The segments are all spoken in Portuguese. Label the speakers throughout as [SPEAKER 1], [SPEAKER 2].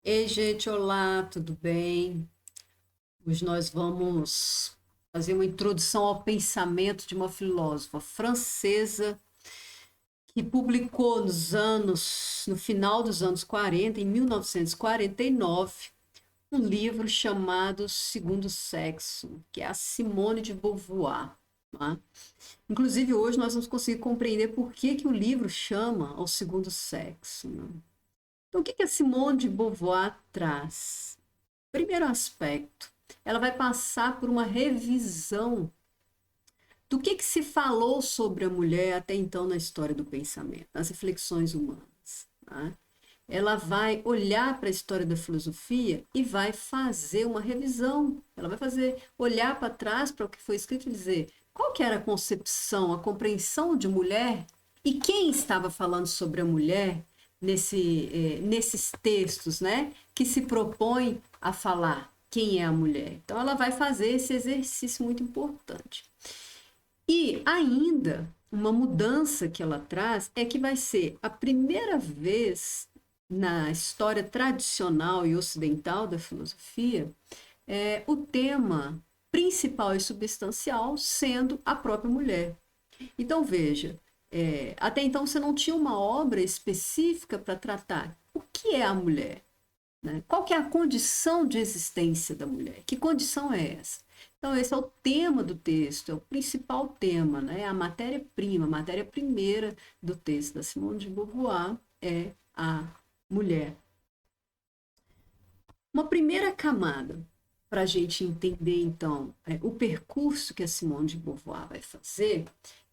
[SPEAKER 1] Ei, gente, olá, tudo bem? Hoje nós vamos fazer uma introdução ao pensamento de uma filósofa francesa que publicou no final dos anos 40, em 1949, um livro chamado Segundo Sexo, que é a Simone de Beauvoir. Tá? Inclusive, hoje nós vamos conseguir compreender por que o livro chama ao segundo sexo. Né? Então, o que a Simone de Beauvoir traz? Primeiro aspecto, ela vai passar por uma revisão do que se falou sobre a mulher até então na história do pensamento, nas reflexões humanas. Tá? Ela vai olhar para a história da filosofia e vai fazer uma revisão. Ela vai olhar para trás para o que foi escrito e dizer qual que era a concepção, a compreensão de mulher e quem estava falando sobre a mulher nesses textos, né, que se propõe a falar quem é a mulher. Então, ela vai fazer esse exercício muito importante. E ainda, uma mudança que ela traz é que vai ser a primeira vez na história tradicional e ocidental da filosofia, o tema principal e substancial sendo a própria mulher. Então, veja, até então você não tinha uma obra específica para tratar o que é a mulher, né? Qual que é a condição de existência da mulher? Que condição é essa? Então, esse é o tema do texto, é o principal tema, né? A matéria-prima, a matéria primeira do texto da Simone de Beauvoir é a mulher. Uma primeira camada para a gente entender, então, o percurso que a Simone de Beauvoir vai fazer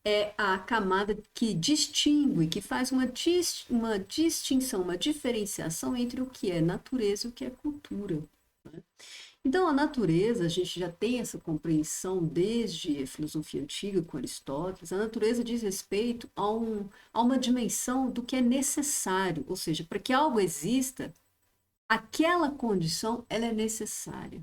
[SPEAKER 1] é a camada que distingue, que faz uma distinção, uma diferenciação entre o que é natureza e o que é cultura. Né? Então, a natureza, a gente já tem essa compreensão desde a filosofia antiga, com Aristóteles, a natureza diz respeito a uma dimensão do que é necessário, ou seja, para que algo exista, aquela condição ela é necessária.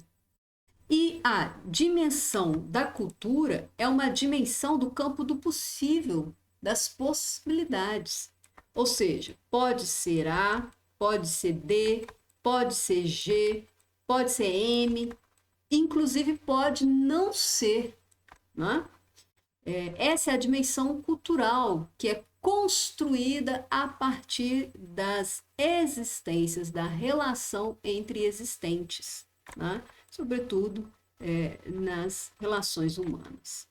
[SPEAKER 1] E a dimensão da cultura é uma dimensão do campo do possível, das possibilidades. Ou seja, pode ser A, pode ser D, pode ser G, pode ser M, inclusive pode não ser. Né? Essa é a dimensão cultural, que é construída a partir das existências, da relação entre existentes. Né? Sobretudo nas relações humanas.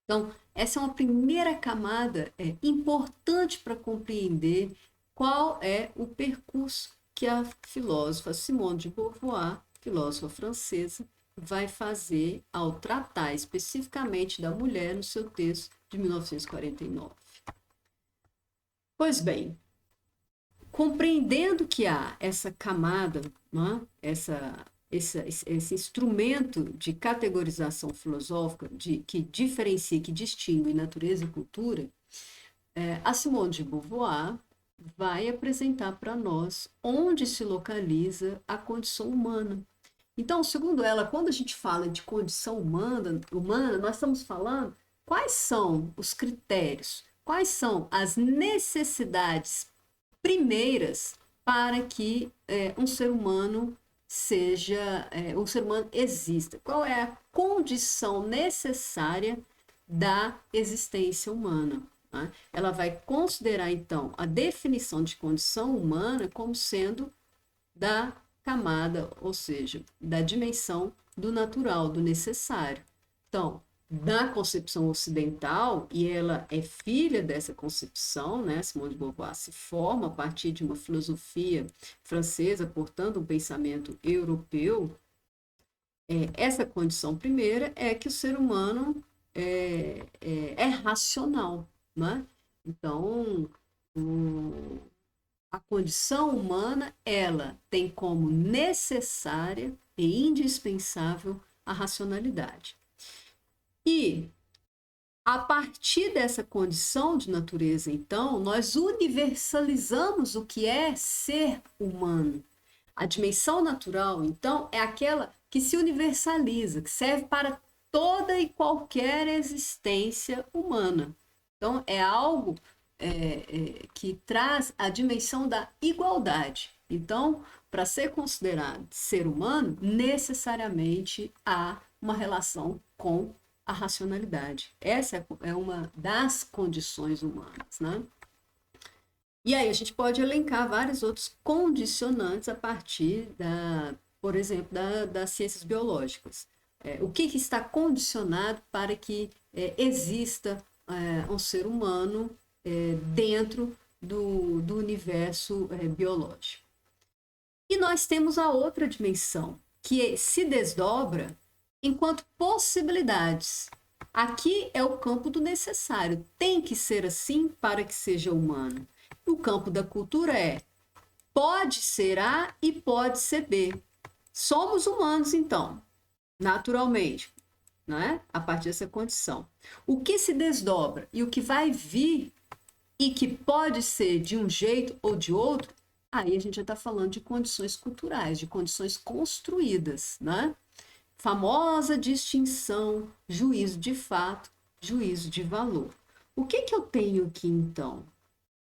[SPEAKER 1] Então, essa é uma primeira camada importante para compreender qual é o percurso que a filósofa Simone de Beauvoir, filósofa francesa, vai fazer ao tratar especificamente da mulher no seu texto de 1949. Pois bem, compreendendo que há essa camada, né, esse instrumento de categorização filosófica que diferencia, que distingue natureza e cultura, a Simone de Beauvoir vai apresentar para nós onde se localiza a condição humana. Então, segundo ela, quando a gente fala de condição humana, nós estamos falando quais são os critérios, quais são as necessidades primeiras para que um ser humano um ser humano exista. Qual é a condição necessária da existência humana? Né? Ela vai considerar, então, a definição de condição humana como sendo da camada, ou seja, da dimensão do natural, do necessário. Então, da concepção ocidental, e ela é filha dessa concepção, né? Simone de Beauvoir se forma a partir de uma filosofia francesa, portanto, um pensamento europeu. Essa condição primeira é que o ser humano é racional, né? Então, a condição humana, ela tem como necessária e indispensável a racionalidade. E a partir dessa condição de natureza, então, nós universalizamos o que é ser humano. A dimensão natural, então, é aquela que se universaliza, que serve para toda e qualquer existência humana. Então, é algo que traz a dimensão da igualdade. Então, para ser considerado ser humano, necessariamente há uma relação com a racionalidade. Essa é uma das condições humanas, né? E aí a gente pode elencar vários outros condicionantes a partir por exemplo, das ciências biológicas. O que está condicionado para que exista um ser humano dentro do universo biológico. E nós temos a outra dimensão, que se desdobra enquanto possibilidades. Aqui é o campo do necessário. Tem que ser assim para que seja humano. O campo da cultura pode ser A e pode ser B. Somos humanos, então, naturalmente, né? A partir dessa condição. O que se desdobra e o que vai vir e que pode ser de um jeito ou de outro, aí a gente já está falando de condições culturais, de condições construídas, né? Famosa distinção, juízo de fato, juízo de valor. O que eu tenho aqui, então?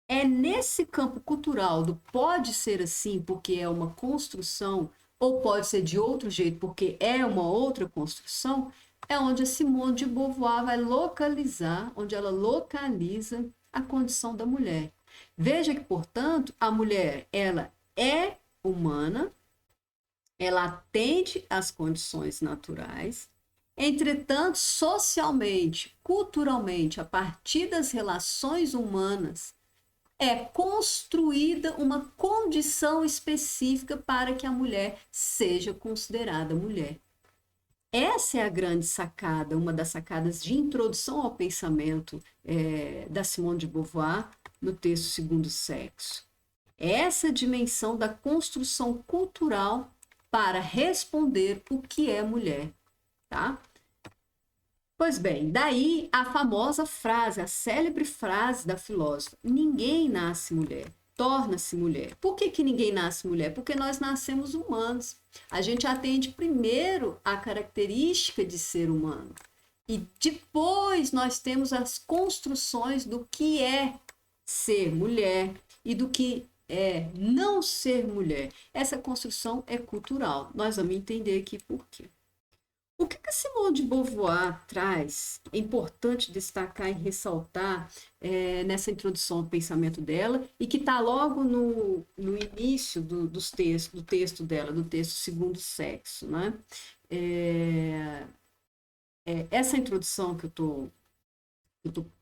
[SPEAKER 1] É nesse campo cultural do pode ser assim porque é uma construção, ou pode ser de outro jeito porque é uma outra construção, é onde a Simone de Beauvoir vai localizar, onde ela localiza a condição da mulher. Veja que, portanto, a mulher, ela é humana, ela atende às condições naturais, entretanto, socialmente, culturalmente, a partir das relações humanas, é construída uma condição específica para que a mulher seja considerada mulher. Essa é a grande sacada, uma das sacadas de introdução ao pensamento da Simone de Beauvoir no texto Segundo Sexo. Essa dimensão da construção cultural para responder o que é mulher, tá? Pois bem, daí a famosa frase, a célebre frase da filósofa: ninguém nasce mulher, torna-se mulher. Por que ninguém nasce mulher? Porque nós nascemos humanos. A gente atende primeiro a característica de ser humano. E depois nós temos as construções do que é ser mulher e do que é não ser mulher. Essa construção é cultural. Nós vamos entender aqui por quê. O que a Simone de Beauvoir traz, é importante destacar e ressaltar nessa introdução ao pensamento dela, e que está logo no início do texto dela, do texto Segundo Sexo, né? Essa introdução que eu estou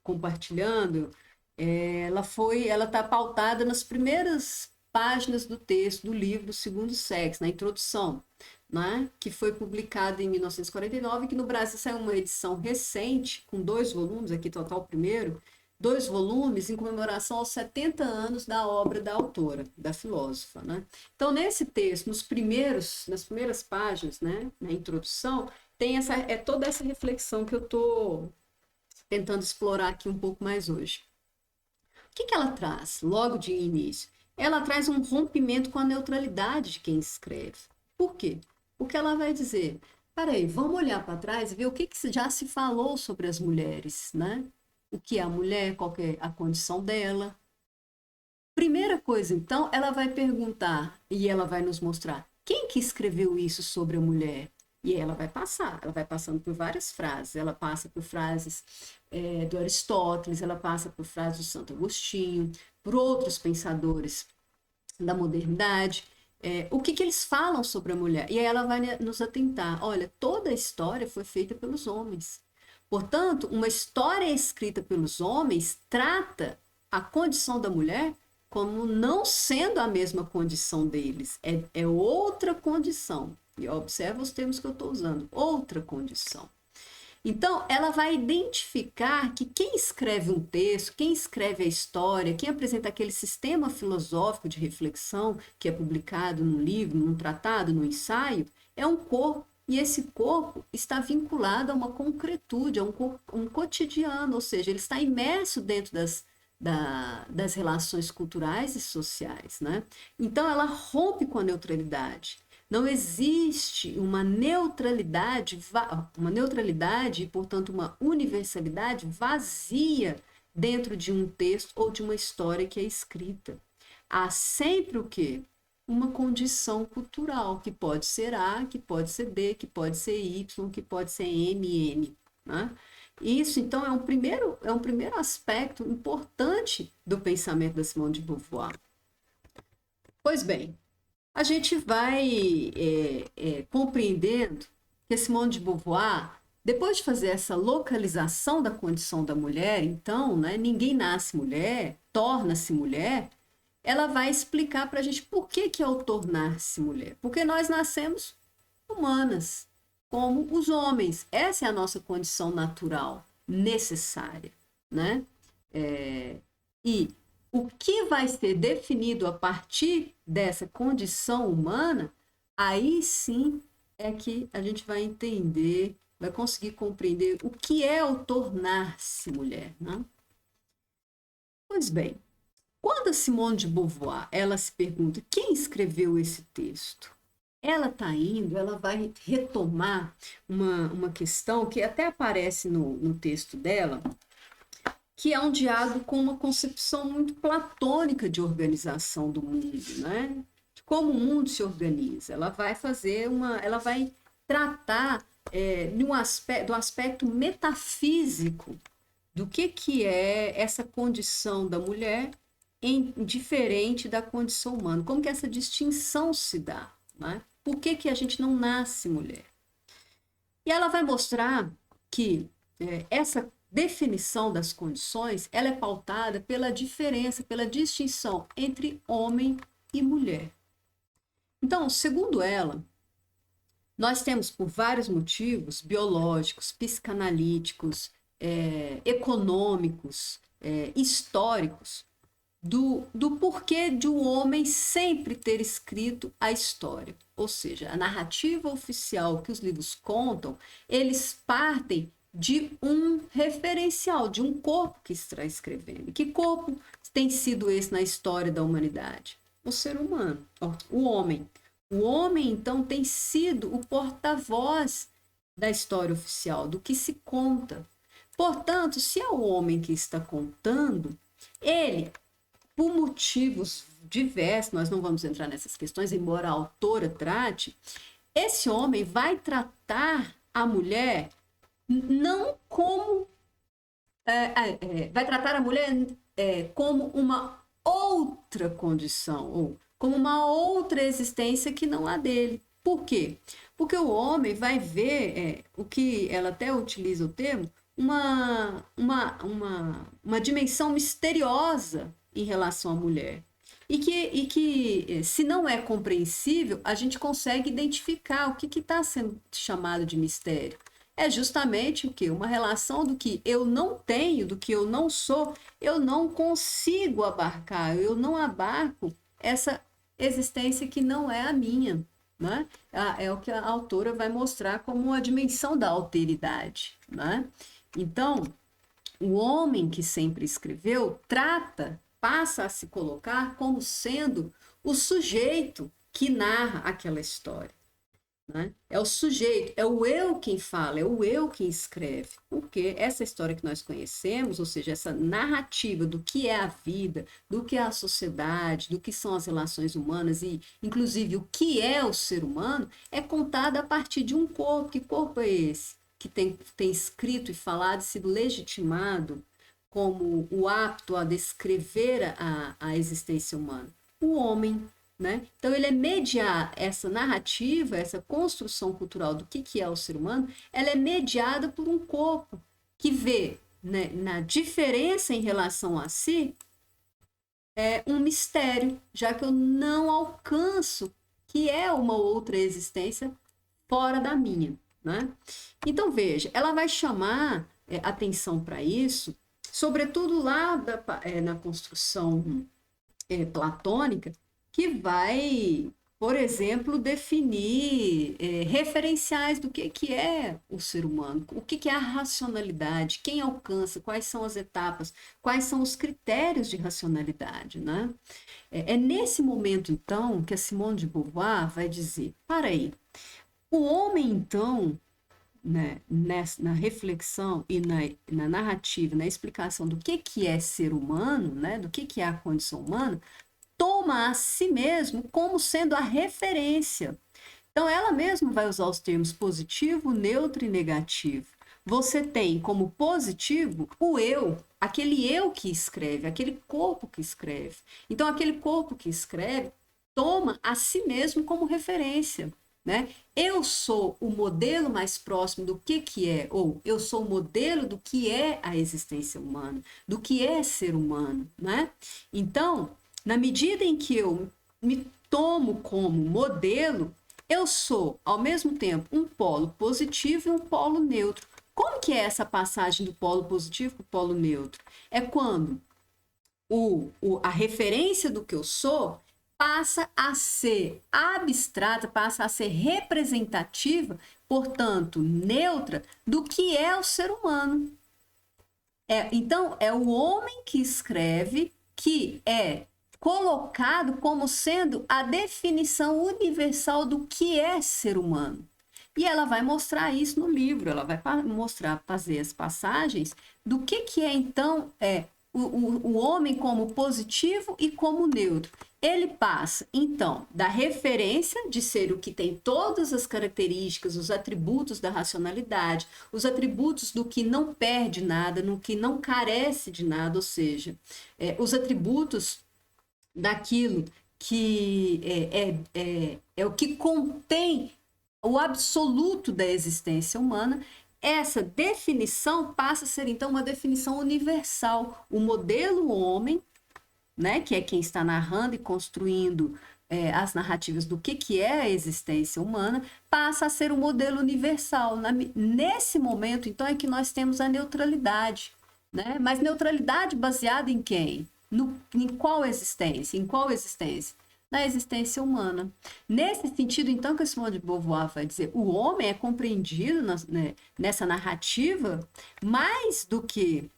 [SPEAKER 1] compartilhando, ela está pautada nas primeiras páginas do texto do livro Segundo Sexo, na introdução, né, que foi publicado em 1949, que no Brasil saiu uma edição recente, com 2 volumes, aqui total o primeiro, 2 volumes em comemoração aos 70 anos da obra da autora, da filósofa, né? Então, nesse texto, nas primeiras páginas, né, na introdução, tem toda essa reflexão que eu estou tentando explorar aqui um pouco mais hoje. O que ela traz, logo de início? Ela traz um rompimento com a neutralidade de quem escreve. Por quê? Porque ela vai dizer, peraí, vamos olhar para trás e ver o que já se falou sobre as mulheres, né? O que é a mulher, qual que é a condição dela. Primeira coisa, então, ela vai perguntar e ela vai nos mostrar quem que escreveu isso sobre a mulher. E ela vai passando por várias frases. Ela passa por frases do Aristóteles, ela passa por frases do Santo Agostinho, por outros pensadores da modernidade. O que eles falam sobre a mulher? E aí ela vai nos atentar. Olha, toda a história foi feita pelos homens. Portanto, uma história escrita pelos homens trata a condição da mulher como não sendo a mesma condição deles. É outra condição. E observa os termos que eu estou usando. Outra condição. Então, ela vai identificar que quem escreve um texto, quem escreve a história, quem apresenta aquele sistema filosófico de reflexão que é publicado num livro, num tratado, num ensaio, é um corpo. E esse corpo está vinculado a uma concretude, a um cotidiano, ou seja, ele está imerso dentro das relações culturais e sociais, né? Então, ela rompe com a neutralidade. Não existe uma neutralidade e, portanto, uma universalidade vazia dentro de um texto ou de uma história que é escrita. há sempre o quê? Uma condição cultural, que pode ser A, que pode ser B, que pode ser Y, que pode ser M, N, né? Isso, então, é um primeiro aspecto importante do pensamento da Simone de Beauvoir. Pois bem, a gente vai compreendendo que Simone de Beauvoir, depois de fazer essa localização da condição da mulher, então, né, ninguém nasce mulher, torna-se mulher, ela vai explicar para a gente por que é o tornar-se mulher. Porque nós nascemos humanas, como os homens. Essa é a nossa condição natural, necessária, né? E o que vai ser definido a partir dessa condição humana, aí sim é que a gente vai entender, vai conseguir compreender o que é o tornar-se mulher, né? Pois bem, quando a Simone de Beauvoir, ela se pergunta quem escreveu esse texto, ela vai retomar uma questão que até aparece no texto dela, que é um diálogo com uma concepção muito platônica de organização do mundo, né? De como o mundo se organiza. Ela vai tratar do aspecto metafísico do que é essa condição da mulher diferente da condição humana. Como que essa distinção se dá, né? Por que a gente não nasce mulher? E ela vai mostrar que essa definição das condições, ela é pautada pela diferença, pela distinção entre homem e mulher. Então, segundo ela, nós temos, por vários motivos biológicos, psicanalíticos, econômicos, históricos, do porquê de um homem sempre ter escrito a história. Ou seja, a narrativa oficial que os livros contam, eles partem de um referencial, de um corpo que está escrevendo. E que corpo tem sido esse na história da humanidade? O ser humano, o homem. O homem, então, tem sido o porta-voz da história oficial, do que se conta. Portanto, se é o homem que está contando, ele, por motivos diversos, nós não vamos entrar nessas questões, embora a autora trate, esse homem vai tratar a mulher não como... vai tratar a mulher como uma outra condição, ou como uma outra existência que não a dele. Por quê? Porque o homem vai ver o que ela até utiliza o termo, uma dimensão misteriosa em relação à mulher. E que, se não é compreensível, a gente consegue identificar o que está sendo chamado de mistério. É justamente o quê? Uma relação do que eu não tenho, do que eu não sou, eu não consigo abarcar, eu não abarco essa existência que não é a minha, né? É o que a autora vai mostrar como a dimensão da alteridade, né? Então, o homem que sempre escreveu passa a se colocar como sendo o sujeito que narra aquela história, né? É o sujeito, é o eu quem fala, é o eu quem escreve. Porque essa história que nós conhecemos, ou seja, essa narrativa do que é a vida, do que é a sociedade, do que são as relações humanas e, inclusive, o que é o ser humano, é contada a partir de um corpo. Que corpo é esse? Que tem escrito e falado e sido legitimado como o apto a descrever a existência humana? O homem. Né? Então, ele mediar essa narrativa, essa construção cultural do que é o ser humano, ela é mediada por um corpo que vê, né, na diferença em relação a si um mistério, já que eu não alcanço que é uma outra existência fora da minha. Né? Então, veja, ela vai chamar atenção para isso, sobretudo lá na construção platônica, que vai, por exemplo, definir referenciais do que é o ser humano, o que é a racionalidade, quem alcança, quais são as etapas, quais são os critérios de racionalidade, né? É nesse momento, então, que a Simone de Beauvoir vai dizer, para aí, o homem, então, né, na reflexão e na narrativa, na explicação do que é ser humano, né, do que é a condição humana, toma a si mesmo como sendo a referência. Então, ela mesma vai usar os termos positivo, neutro e negativo. Você tem como positivo o eu, aquele eu que escreve, aquele corpo que escreve. Então, aquele corpo que escreve toma a si mesmo como referência, né? Eu sou o modelo mais próximo do que é, ou eu sou o modelo do que é a existência humana, do que é ser humano, né? Então, na medida em que eu me tomo como modelo, eu sou, ao mesmo tempo, um polo positivo e um polo neutro. Como que é essa passagem do polo positivo para o polo neutro? É quando a referência do que eu sou passa a ser abstrata, passa a ser representativa, portanto, neutra, do que é o ser humano. Então, é o homem que escreve, que é colocado como sendo a definição universal do que é ser humano. E ela vai mostrar isso no livro, ela vai mostrar, fazer as passagens do que é, então, o homem como positivo e como neutro. Ele passa, então, da referência de ser o que tem todas as características, os atributos da racionalidade, os atributos do que não perde nada, no que não carece de nada, ou seja, os atributos daquilo que é o que contém o absoluto da existência humana. Essa definição passa a ser, então, uma definição universal. O modelo homem, né, que é quem está narrando e construindo as narrativas do que é a existência humana, passa a ser um modelo universal. Nesse momento, então, é que nós temos a neutralidade, né? Mas neutralidade baseada em quem? Em qual existência? Em qual existência? Na existência humana. Nesse sentido, então, que a Simone de Beauvoir vai dizer, o homem é compreendido nessa narrativa mais do que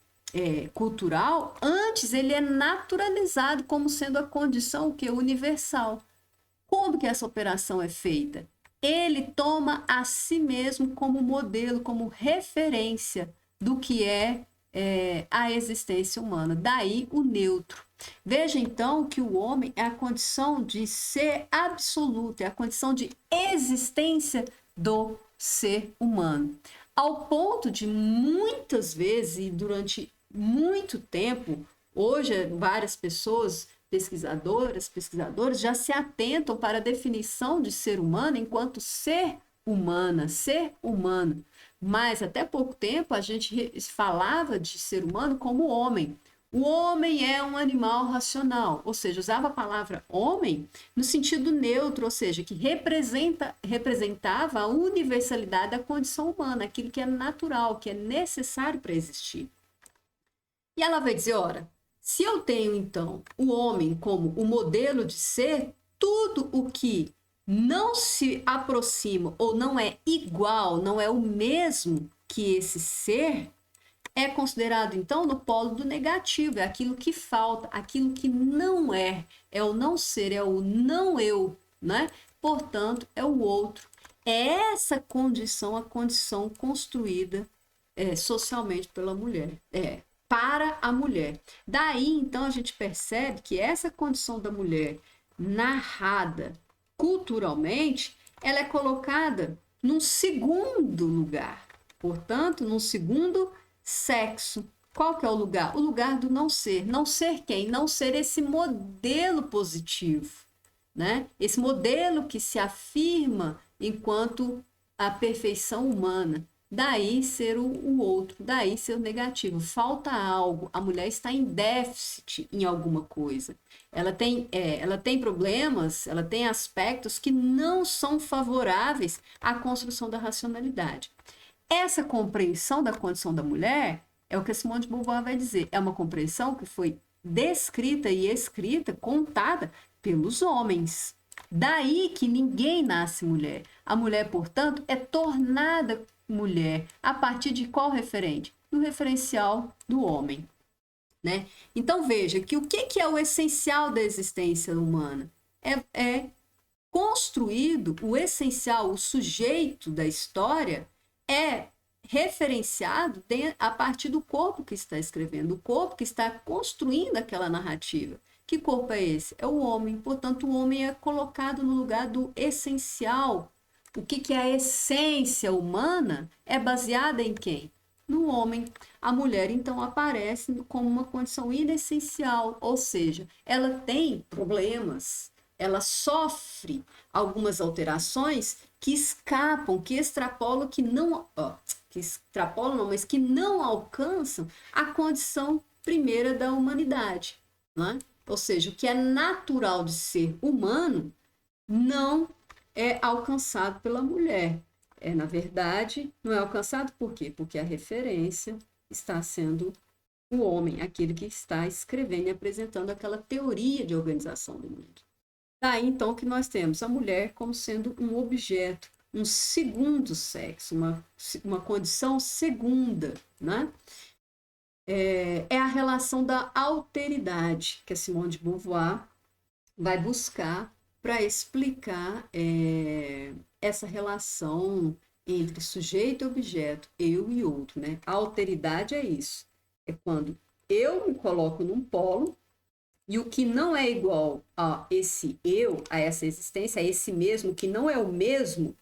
[SPEAKER 1] cultural, antes ele é naturalizado como sendo a condição que é universal. Como que essa operação é feita? Ele toma a si mesmo como modelo, como referência do que é a existência humana. Daí o neutro. Veja então que o homem é a condição de ser absoluto, é a condição de existência do ser humano. Ao ponto de muitas vezes e durante muito tempo, hoje várias pessoas, pesquisadores já se atentam para a definição de ser humano enquanto ser humana, ser humano. Mas até pouco tempo a gente falava de ser humano como homem. O homem é um animal racional, ou seja, usava a palavra homem no sentido neutro, ou seja, que representava a universalidade da condição humana, aquilo que é natural, que é necessário para existir. E ela vai dizer, ora, se eu tenho então o homem como o modelo de ser, tudo o que não se aproxima ou não é igual, não é o mesmo que esse ser, é considerado, então, no polo do negativo, é aquilo que falta, aquilo que não é o não ser, é o não eu, né? Portanto, é o outro. É essa condição, a condição construída socialmente pela mulher, para a mulher. Daí, então, a gente percebe que essa condição da mulher narrada culturalmente, ela é colocada num segundo lugar, portanto, num segundo sexo. Qual que é o lugar? O lugar do não ser. Não ser quem? Não ser esse modelo positivo, né? Esse modelo que se afirma enquanto a perfeição humana. Daí ser o outro, daí ser o negativo. Falta algo, a mulher está em déficit em alguma coisa. Ela tem problemas, ela tem aspectos que não são favoráveis à construção da racionalidade. Essa compreensão da condição da mulher é o que Simone de Beauvoir vai dizer. É uma compreensão que foi descrita e escrita, contada pelos homens. Daí que ninguém nasce mulher. A mulher, portanto, é tornada mulher a partir de qual referente? Do referencial do homem, né? Então veja que o que é o essencial da existência humana? É construído o essencial, o sujeito da história é referenciado a partir do corpo que está escrevendo, o corpo que está construindo aquela narrativa. Que corpo é esse? É o homem. Portanto, o homem é colocado no lugar do essencial. O que é a essência humana é baseada em quem? No homem. A mulher, então, aparece como uma condição inessencial, ou seja, ela tem problemas, ela sofre algumas alterações que escapam, que extrapolam, que extrapolam, não, mas que não alcançam a condição primeira da humanidade, né? Ou seja, o que é natural de ser humano não é alcançado pela mulher. Na verdade, não é alcançado por quê? Porque a referência está sendo o homem, aquele que está escrevendo e apresentando aquela teoria de organização do mundo. Daí, então, que nós temos a mulher como sendo um objeto, um segundo sexo, uma condição segunda, né? É a relação da alteridade que a Simone de Beauvoir vai buscar para explicar essa relação entre sujeito e objeto, eu e outro, né? A alteridade é isso. É quando eu me coloco num polo e o que não é igual a esse eu, a essa existência, a esse mesmo, que não é o mesmo,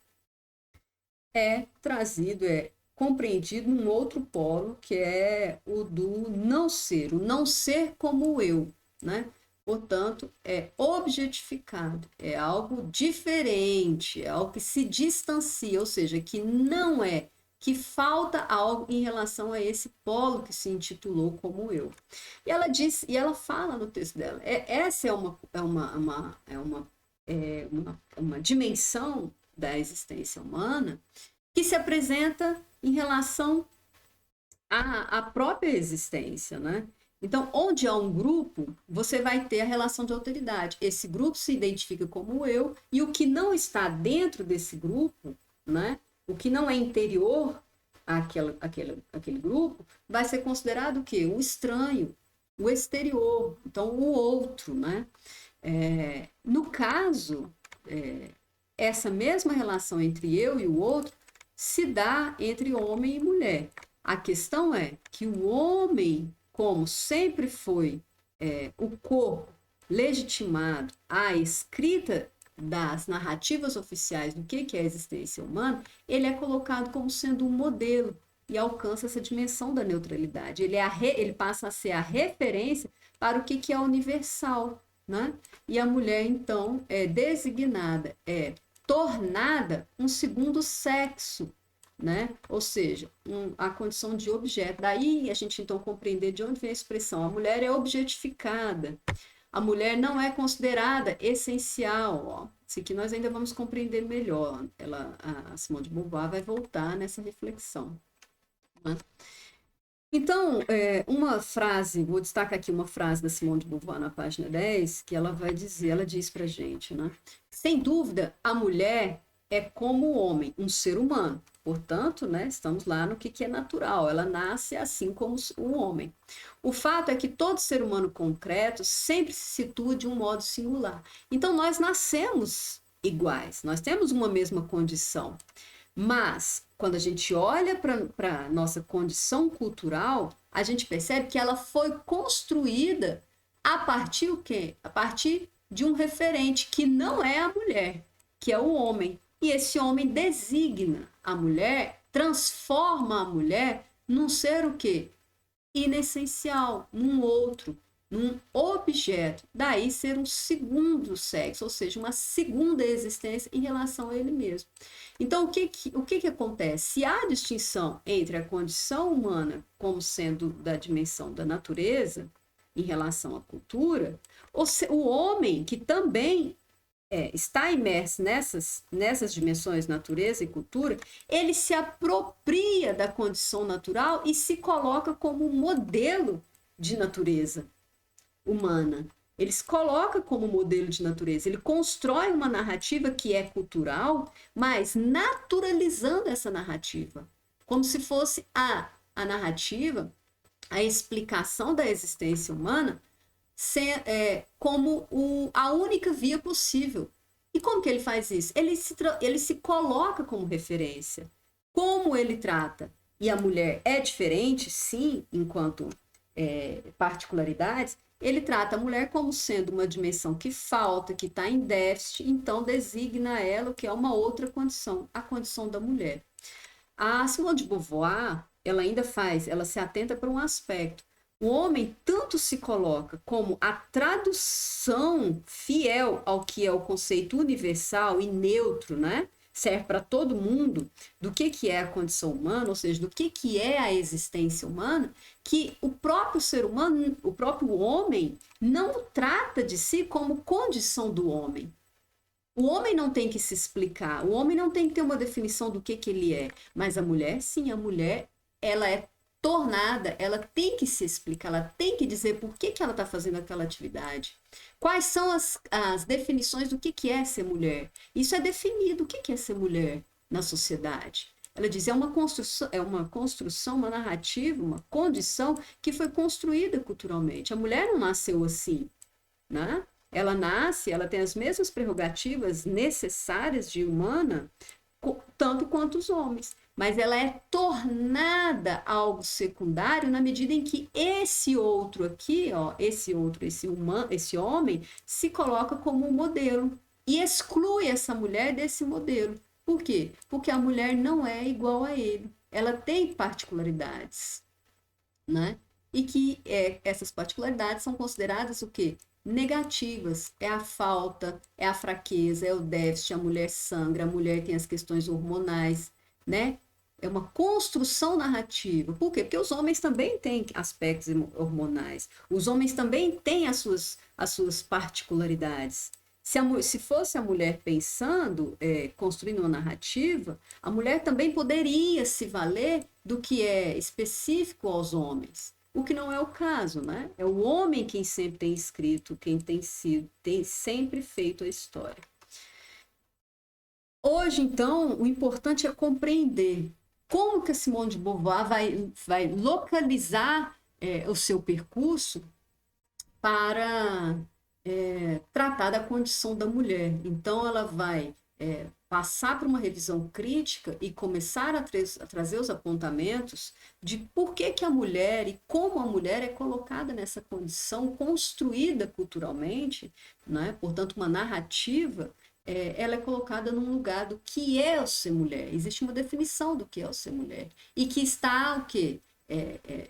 [SPEAKER 1] é trazido, é compreendido num outro polo, que é o do não ser, o não ser como eu, né? Portanto, é objetificado, é algo diferente, é algo que se distancia, ou seja, que não é, que falta algo em relação a esse polo que se intitulou como eu. E ela diz, e ela fala no texto dela, essa uma dimensão da existência humana que se apresenta em relação à própria existência, né? Então, onde há um grupo, você vai ter a relação de alteridade. Esse grupo se identifica como eu, e o que não está dentro desse grupo, né? O que não é interior àquele grupo, vai ser considerado o quê? O estranho, o exterior, então o outro, né? No caso, essa mesma relação entre eu e o outro se dá entre homem e mulher. A questão é que o homem, como sempre foi o corpo legitimado à escrita das narrativas oficiais do que é a existência humana, ele é colocado como sendo um modelo e alcança essa dimensão da neutralidade. Ele passa a ser a referência para o que é universal, né? E a mulher, então, é designada, tornada um segundo sexo, né? Ou seja, a condição de objeto. Daí a gente então compreender de onde vem a expressão. A mulher é objetificada. A mulher não é considerada essencial. Ó. Isso aqui nós ainda vamos compreender melhor. A Simone de Beauvoir vai voltar nessa reflexão. Né? Então, uma frase, vou destacar aqui uma frase da Simone de Beauvoir na página 10, que ela diz pra gente, né? Sem dúvida, a mulher é como o homem, um ser humano. Portanto, né, estamos lá no que é natural. Ela nasce assim como o homem. O fato é que todo ser humano concreto sempre se situa de um modo singular. Então, nós nascemos iguais, nós temos uma mesma condição. Mas, quando a gente olha para a nossa condição cultural, a gente percebe que ela foi construída a partir o quê? A partir de um referente que não é a mulher, que é o homem. E esse homem designa a mulher, transforma a mulher num ser o quê? Inessencial, num outro, num objeto. Daí ser um segundo sexo, ou seja, uma segunda existência em relação a ele mesmo. Então, o que acontece? Se há distinção entre a condição humana como sendo da dimensão da natureza em relação à cultura, o homem que também está imerso nessas dimensões natureza e cultura, ele se apropria da condição natural e se coloca como modelo de natureza humana. Ele se coloca como modelo de natureza, ele constrói uma narrativa que é cultural, mas naturalizando essa narrativa, como se fosse a narrativa, a explicação da existência humana, como a única via possível. E como que ele faz isso? Ele se coloca como referência. Como ele trata? E a mulher é diferente, sim, enquanto particularidades, Ele trata a mulher como sendo uma dimensão que falta, que está em déficit, então designa ela o que é uma outra condição, a condição da mulher. A Simone de Beauvoir, ela se atenta para um aspecto. O homem tanto se coloca como a tradução fiel ao que é o conceito universal e neutro, né? Serve para todo mundo do que é a condição humana, ou seja, do que é a existência humana, que o próprio ser humano, o próprio homem, não trata de si como condição do homem. O homem não tem que se explicar, o homem não tem que ter uma definição do que ele é, mas a mulher, sim, a mulher, ela é tornada, ela tem que se explicar, ela tem que dizer por que ela está fazendo aquela atividade. Quais são as definições do que é ser mulher? Isso é definido, o que é ser mulher na sociedade. Ela diz, uma construção, uma narrativa, uma condição que foi construída culturalmente. A mulher não nasceu assim, né? Ela nasce, ela tem as mesmas prerrogativas necessárias de humana, tanto quanto os homens, mas ela é tornada algo secundário na medida em que esse outro aqui, ó, esse homem, se coloca como um modelo e exclui essa mulher desse modelo. Por quê? Porque a mulher não é igual a ele. Ela tem particularidades, né? E que essas particularidades são consideradas o quê? Negativas. É a falta, é a fraqueza, é o déficit, a mulher sangra, a mulher tem as questões hormonais, né? É uma construção narrativa. Por quê? Porque os homens também têm aspectos hormonais. Os homens também têm as suas particularidades. Se fosse a mulher pensando, construindo uma narrativa, a mulher também poderia se valer do que é específico aos homens. O que não é o caso, né? É o homem quem sempre tem escrito, quem tem sempre feito a história. Hoje, então, o importante é compreender como que a Simone de Beauvoir vai localizar o seu percurso para tratar da condição da mulher. Então, ela vai passar por uma revisão crítica e começar a trazer os apontamentos de por que a mulher e como a mulher é colocada nessa condição construída culturalmente, né? Portanto, uma narrativa, ela é colocada num lugar do que é o ser mulher. Existe uma definição do que é o ser mulher. E que está o quê?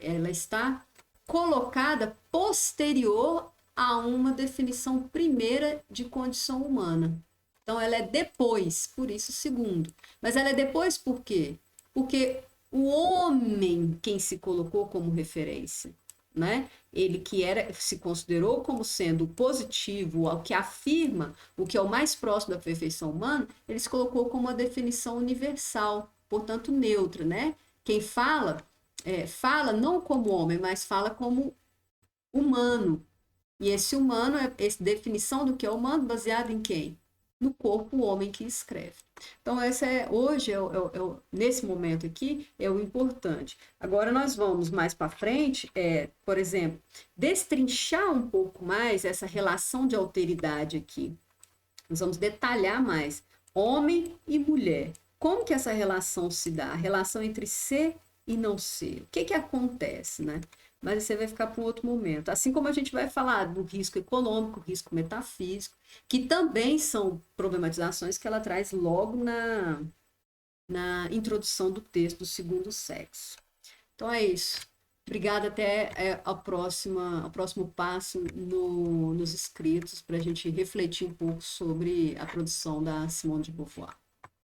[SPEAKER 1] Ela está colocada posterior a uma definição primeira de condição humana. Então, ela é depois, por isso segundo. Mas ela é depois por quê? Porque o homem quem se colocou como referência, né? Ele que se considerou como sendo positivo, o que afirma o que é o mais próximo da perfeição humana, ele se colocou como uma definição universal, portanto neutra, né? Quem fala, fala não como homem, mas fala como humano. E esse humano essa definição do que é humano baseado em quem? No corpo, o homem que escreve. Então, hoje, nesse momento aqui, é o importante. Agora, nós vamos mais para frente, por exemplo, destrinchar um pouco mais essa relação de alteridade aqui. Nós vamos detalhar mais homem e mulher. Como que essa relação se dá? A relação entre ser e não ser. O que acontece, né? Mas você vai ficar para um outro momento. Assim como a gente vai falar do risco econômico, risco metafísico, que também são problematizações que ela traz logo na introdução do texto do Segundo Sexo. Então é isso. Obrigada, até ao próximo passo nos escritos, para a gente refletir um pouco sobre a produção da Simone de Beauvoir.